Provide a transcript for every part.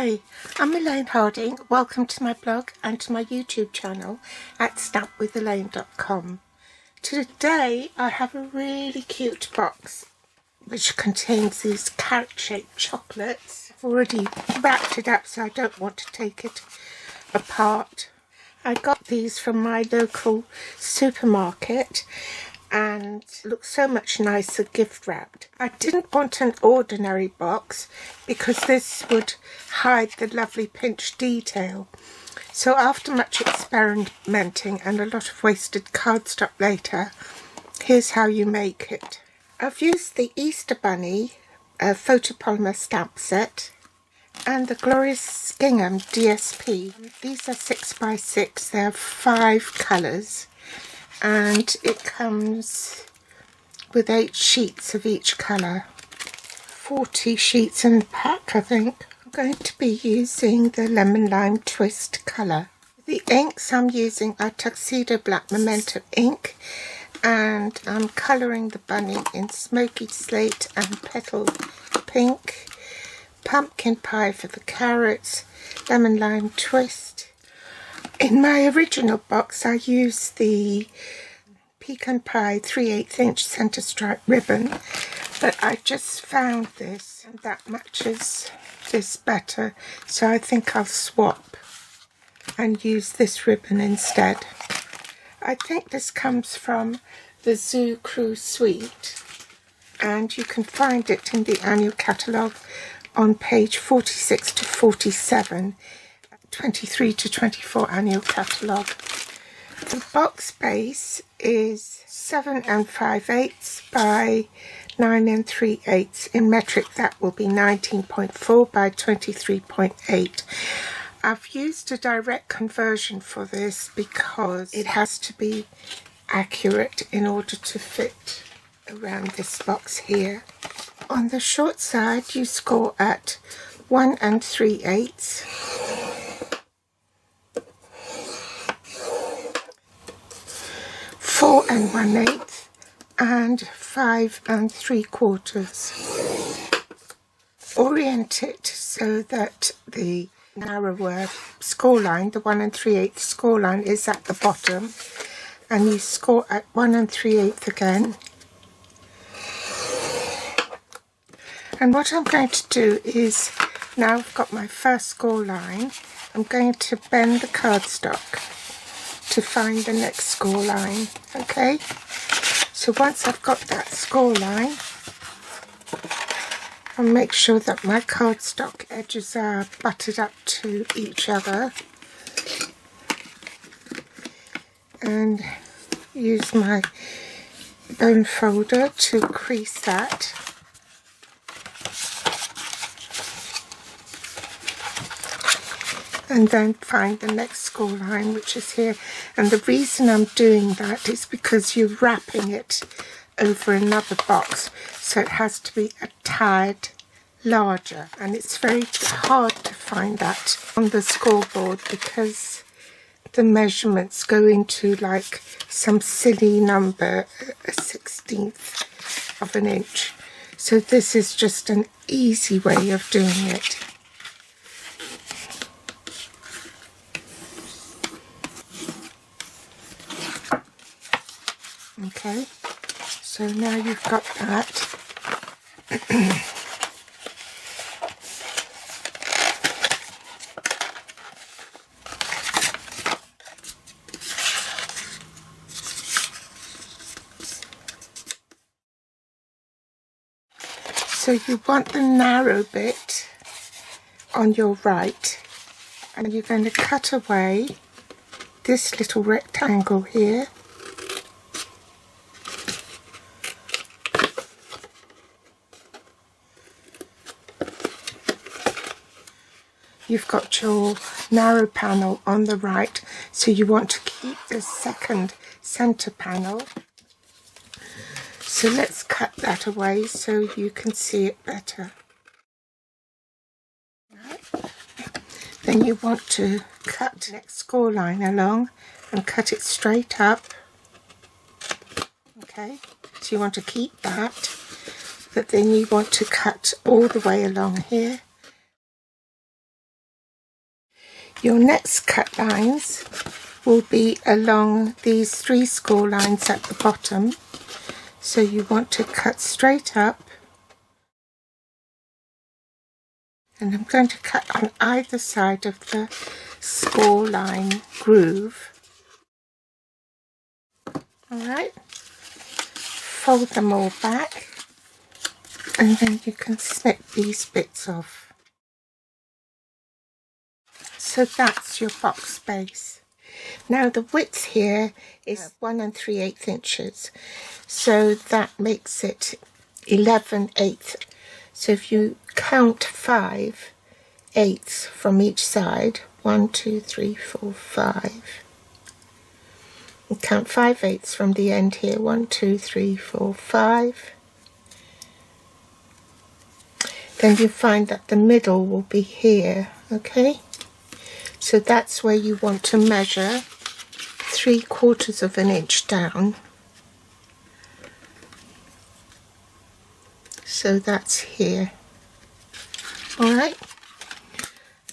Hi, I'm Elaine Harding. Welcome to my blog and to my YouTube channel at snapwithelaine.com. Today I have a really cute box which contains these carrot-shaped chocolates. I've already wrapped it up so I don't want to take it apart. I got these from my local supermarket and looks so much nicer gift wrapped. I didn't want an ordinary box because this would hide the lovely pinch detail. So after much experimenting and a lot of wasted cardstock later, here's how you make it. I've used the Easter Bunny photopolymer stamp set and the Glorious Gingham DSP. These are 6x6, they have 5 colours. And it comes with 8 sheets of each colour. 40 sheets in the pack, I think. I'm going to be using the Lemon Lime Twist colour. The inks I'm using are Tuxedo Black Memento ink, and I'm colouring the bunny in Smoky Slate and Petal Pink, Pumpkin Pie for the carrots, Lemon Lime Twist. In my original box I used the Pecan Pie 3/8 inch centre stripe ribbon, but I just found this and that matches this better, so I think I'll swap and use this ribbon instead. I think this comes from the Zoo Crew Suite, and you can find it in the annual catalogue on page 46 to 47. 23 to 24 annual catalogue. The box base is 7 5/8 by 9 3/8 in metric. That will be 19.4 by 23.8. I've used a direct conversion for this because it has to be accurate in order to fit around this box here. On the short side you score at 1 3/8. 4 1/8 and 5 3/4. Orient it so that the narrower scoreline, the 1 3/8 scoreline, is at the bottom, and you score at 1 3/8 again. And what I'm going to do is, now I've got my first scoreline, I'm going to bend the cardstock to find the next score line. Okay, so once I've got that score line, I'll make sure that my cardstock edges are butted up to each other and use my bone folder to crease that. And then find the next score line, which is here. And the reason I'm doing that is because you're wrapping it over another box, so it has to be a tad larger, and it's very hard to find that on the scoreboard because the measurements go into like some silly number, a 1/16 of an inch. So this is just an easy way of doing it. Okay, so now you've got that. So you want the narrow bit on your right, and you're going to cut away this little rectangle here. You've got your narrow panel on the right, so you want to keep the second centre panel. So let's cut that away so you can see it better. Right. Then you want to cut the next score line along and cut it straight up. Okay, so you want to keep that, but then you want to cut all the way along here Your next cut lines will be along these 3 score lines at the bottom. So you want to cut straight up, and I'm going to cut on either side of the score line groove. Alright, fold them all back, and then you can snip these bits off. So that's your box base. Now the width here is 1 3/8 inches, so that makes it 11/8. So if you count 5/8 from each side, 1, 2, 3, 4, 5. And count 5/8 from the end here, 1, 2, 3, 4, 5. Then you find that the middle will be here, okay? So that's where you want to measure 3/4 of an inch down. So that's here. Alright,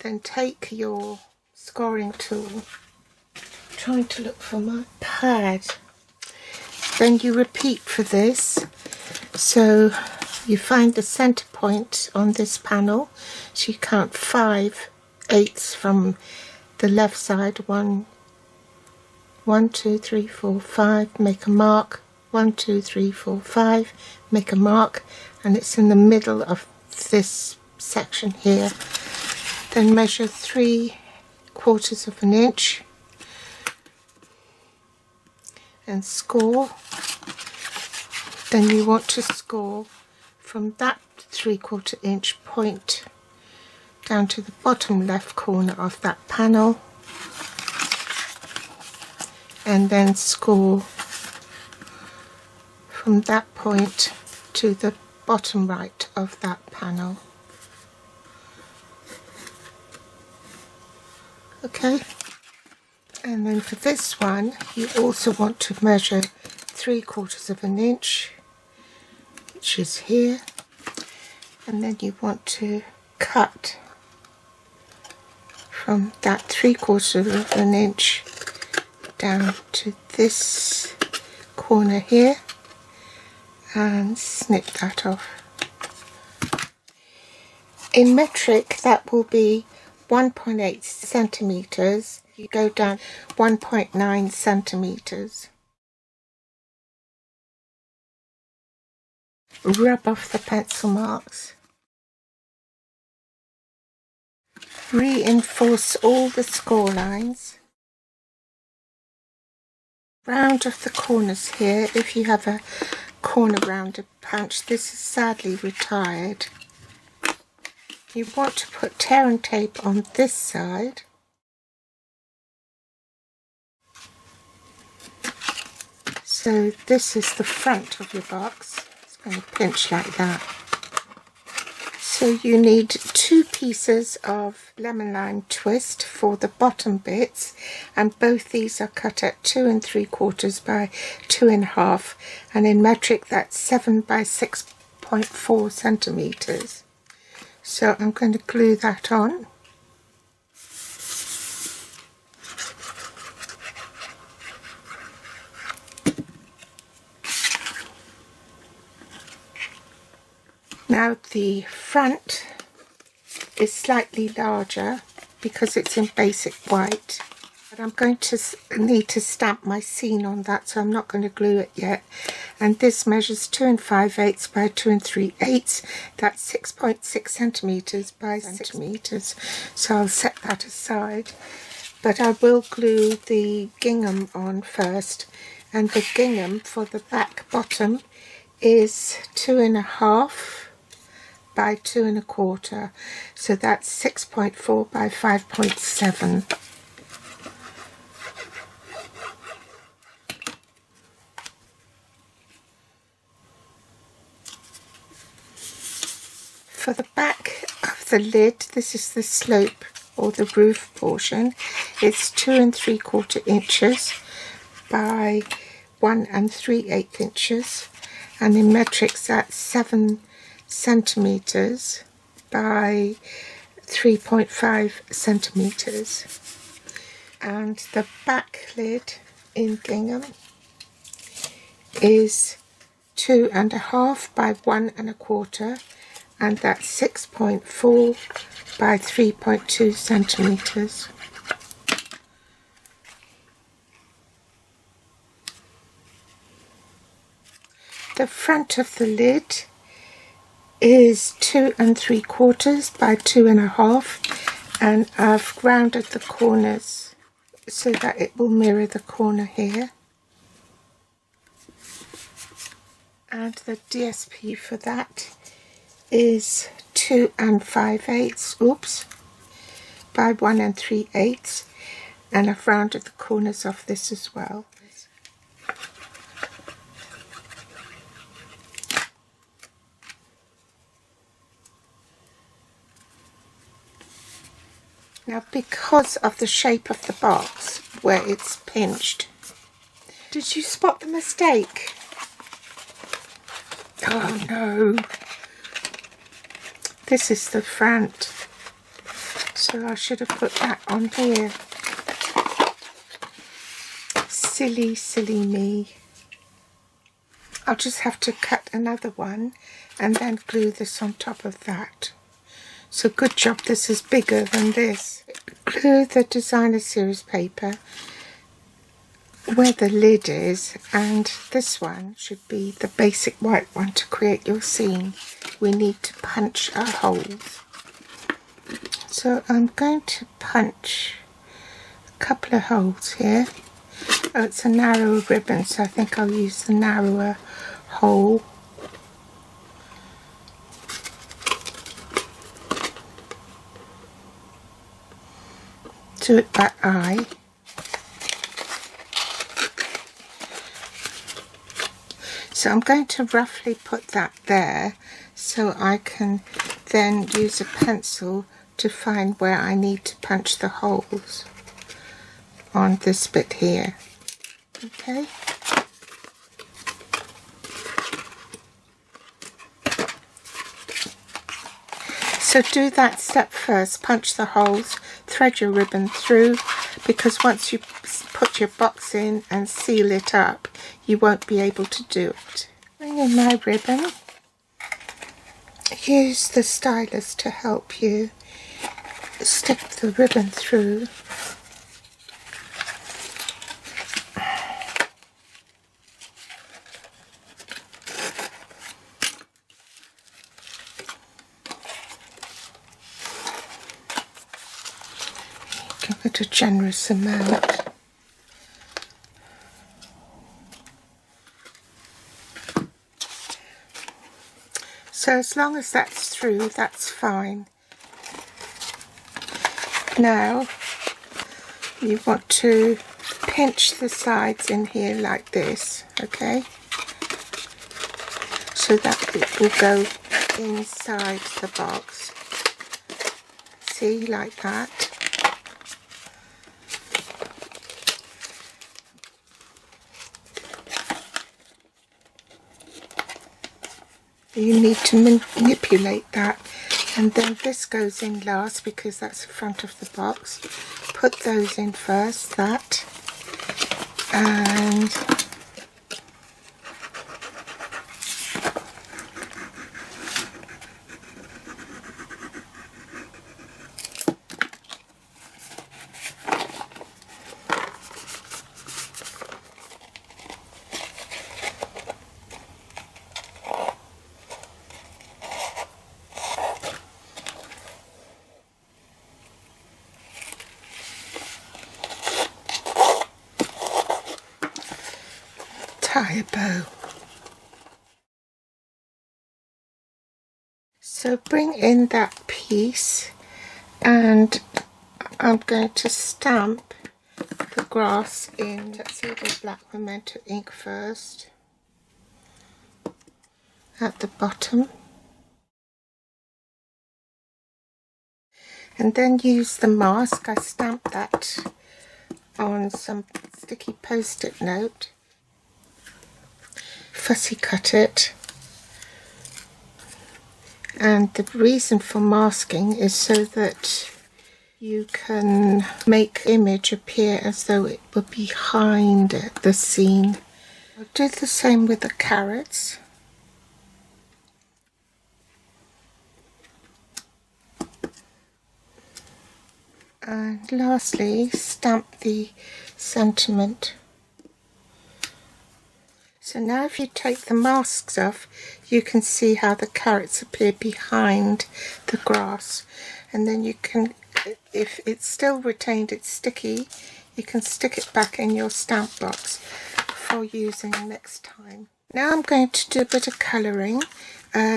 then take your scoring tool, trying to look for my pad. Then you repeat for this. So you find the center point on this panel. So you count 5/8 from the left side. 1, 2, 3, 4, 5. Make a mark. 1, 2, 3, 4, 5. Make a mark, and it's in the middle of this section here. Then measure 3/4 of an inch and score. Then you want to score from that 3/4 inch point down to the bottom left corner of that panel, and then score from that point to the bottom right of that panel. Okay, and then for this one you also want to measure 3/4 of an inch, which is here, and then you want to cut from that 3/4 of an inch down to this corner here and snip that off. In metric that will be 1.8 centimeters. You go down 1.9 centimeters. Rub off the pencil marks. Reinforce all the score lines. Round off the corners here if you have a corner rounded punch. This is sadly retired. You want to put tear and tape on this side. So this is the front of your box. It's going to pinch like that. So you need 2 pieces of lemon lime twist for the bottom bits, and both these are cut at 2 3/4 by 2 1/2, and in metric that's 7 by 6.4 centimeters. So I'm going to glue that on. Now the front is slightly larger because it's in basic white, but I'm going to need to stamp my scene on that, so I'm not going to glue it yet. And this measures 2 5/8 by 2 3/8. That's 6.6 centimeters by centimeters. So I'll set that aside. But I will glue the gingham on first, and the gingham for the back bottom is 2 1/2 by 2 1/4, so that's 6.4 by 5.7. For the back of the lid, this is the slope or the roof portion. It's 2 3/4 inches by 1 3/8 inches, and in metrics that's 7 centimeters by 3.5 centimeters, and the back lid in gingham is 2.5 by 1.25, and that's 6.4 by 3.2 centimeters. The front of the lid is 2.75 by 2.5, and I've rounded the corners so that it will mirror the corner here. And the DSP for that is 2.5 by 1.3, and I've rounded the corners of this as well. Now, because of the shape of the box where it's pinched, did you spot the mistake? Oh no, this is the front, so I should have put that on here. Silly, silly me. I'll just have to cut another one and then glue this on top of that. So good job this is bigger than this. Glue the designer series paper where the lid is, and this one should be the basic white one to create your scene. We need to punch our holes. So I'm going to punch a couple of holes here. Oh, it's a narrower ribbon, so I think I'll use the narrower hole. Do it by eye. So I'm going to roughly put that there so I can then use a pencil to find where I need to punch the holes on this bit here. Okay. So do that step first, punch the holes, thread your ribbon through, because once you put your box in and seal it up, you won't be able to do it. Bring in my ribbon. Use the stylus to help you stick the ribbon through. Give it a generous amount. So as long as that's through, that's fine. Now you want to pinch the sides in here like this, okay? So that it will go inside the box. See, like that. You need to manipulate that, and then this goes in last because that's the front of the box. Put those in first, that, and tie a bow. So bring in that piece, and I'm going to stamp the grass in Tuxedo Black Memento ink first at the bottom, and then use the mask. I stamped that on some sticky post-it note, fussy cut it, And the reason for masking is so that you can make the image appear as though it were behind the scene. I'll do the same with the carrots. And lastly, stamp the sentiment. So now if you take the masks off, you can see how the carrots appear behind the grass. And then you can, if it's still retained, it's sticky, you can stick it back in your stamp box for using next time. Now I'm going to do a bit of colouring.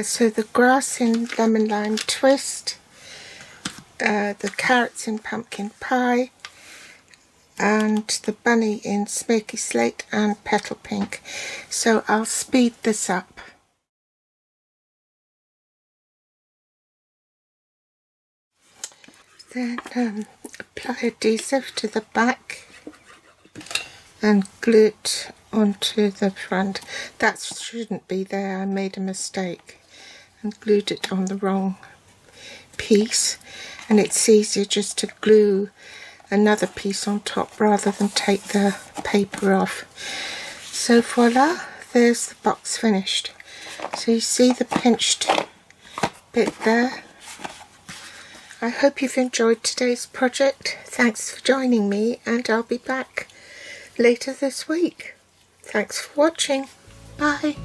So the grass in Lemon Lime Twist, the carrots in Pumpkin Pie, and the bunny in Smoky Slate and Petal Pink. So I'll speed this up. Then apply adhesive to the back and glue it onto the front. That shouldn't be there, I made a mistake and glued it on the wrong piece, and it's easier just to glue another piece on top rather than take the paper off. So voila, there's the box finished. So you see the pinched bit there. I hope you've enjoyed today's project. Thanks for joining me, and I'll be back later this week. Thanks for watching. Bye.